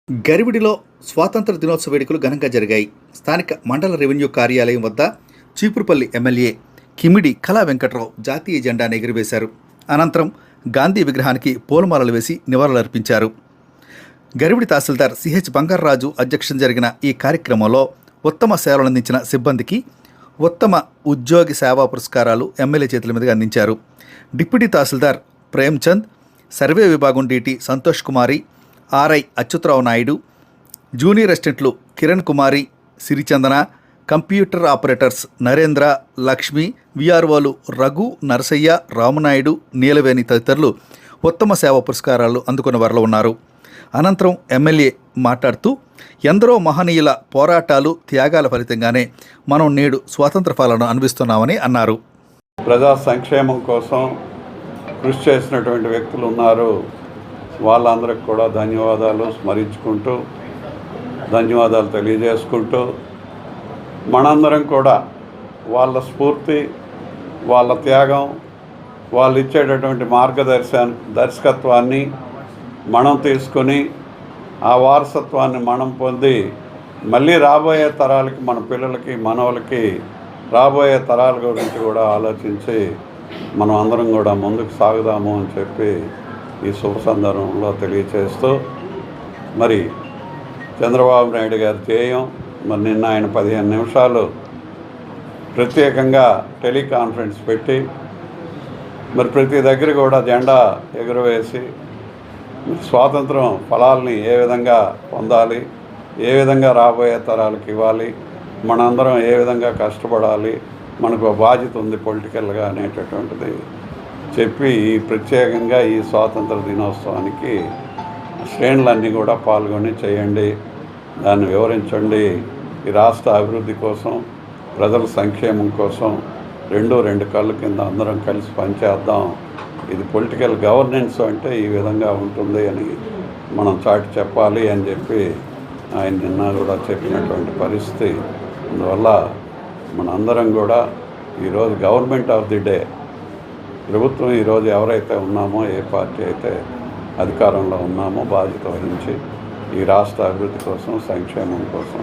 గరివిడిలో స్వాతంత్ర దినోత్సవ వేడుకలు ఘనంగా జరిగాయి. స్థానిక మండల రెవెన్యూ కార్యాలయం వద్ద చీపురుపల్లి ఎమ్మెల్యే కిమిడి కళా వెంకట్రావు జాతీయ జెండాను ఎగురవేశారు. అనంతరం గాంధీ విగ్రహానికి పూలమాలలు వేసి నివాళులర్పించారు. గరివిడి తహసీల్దార్ సిహెచ్ బంగారరాజు అధ్యక్షతన జరిగిన ఈ కార్యక్రమంలో ఉత్తమ సేవలందించిన సిబ్బందికి ఉత్తమ ఉద్యోగి సేవా పురస్కారాలు ఎమ్మెల్యే చేతుల మీదుగా అందించారు. డిప్యూటీ తహసీల్దార్ ప్రేమ్చంద్, సర్వే విభాగం డీటీ సంతోష్ కుమారి, ఆర్ఐ అచ్యుతరావు నాయుడు, జూనియర్ అసిస్టెంట్లు కిరణ్ కుమారి, సిరిచందన, కంప్యూటర్ ఆపరేటర్స్ నరేంద్ర, లక్ష్మి, విఆర్ఓలు రఘు, నరసయ్య, రామనాయుడు, నీలవేణి తదితరులు ఉత్తమ సేవా పురస్కారాలు అందుకున్న వారిలో ఉన్నారు. అనంతరం ఎమ్మెల్యే మాట్లాడుతూ ఎందరో మహనీయుల పోరాటాలు, త్యాగాల ఫలితంగానే మనం నేడు స్వాతంత్ర పాలన అనుభవిస్తున్నామని అన్నారు. ప్రజా సంక్షేమం కోసం కృషి చేసినటువంటి వ్యక్తులు ఉన్నారు. వాళ్ళందరికి కూడా ధన్యవాదాలు స్మరించుకుంటూ, ధన్యవాదాలు తెలియజేసుకుంటూ, మనందరం కూడా వాళ్ళ స్ఫూర్తి, వాళ్ళ త్యాగం, వాళ్ళు ఇచ్చేటటువంటి దర్శకత్వాన్ని మనం తీసుకొని ఆ వారసత్వాన్ని మనం పొంది మళ్ళీ రాబోయే తరాలకి, మన పిల్లలకి, మనవలకి, రాబోయే తరాల గురించి కూడా ఆలోచించి మనం అందరం కూడా ముందుకు సాగుదాము అని చెప్పి ఈ శుభ సందర్భంలో తెలియచేస్తూ, మరి చంద్రబాబు నాయుడు గారి ధ్యేయం, మరి నిన్న ఆయన 15 నిమిషాలు ప్రత్యేకంగా టెలికాన్ఫరెన్స్ పెట్టి మరి ప్రతి దగ్గర కూడా జెండా ఎగురవేసి స్వాతంత్రం ఫలాల్ని ఏ విధంగా పొందాలి, ఏ విధంగా రాబోయే తరాలకు ఇవ్వాలి, మనందరం ఏ విధంగా కష్టపడాలి, మనకు బాధ్యత ఉంది పొలిటికల్గా అనేటటువంటిది చెప్పి ప్రత్యేకంగా ఈ స్వాతంత్ర దినోత్సవానికి శ్రేణులన్నీ కూడా పాల్గొని చేయండి, దాన్ని వివరించండి. ఈ రాష్ట్ర అభివృద్ధి కోసం, ప్రజల సంక్షేమం కోసం రెండు కళ్ళ కింద అందరం కలిసి పనిచేద్దాం. ఇది పొలిటికల్ గవర్నెన్స్ అంటే ఈ విధంగా ఉంటుంది అని మనం చాటి చెప్పాలి అని చెప్పి ఆయన నిన్న కూడా చెప్పినటువంటి పరిస్థితి. అందువల్ల మనందరం కూడా ఈరోజు గవర్నమెంట్ ఆఫ్ ది డే, ప్రభుత్వం ఈరోజు ఎవరైతే ఉన్నామో, ఏ పార్టీ అయితే అధికారంలో ఉన్నామో బాధ్యత వహించి ఈ రాష్ట్ర అభివృద్ధి కోసం, సంక్షేమం కోసం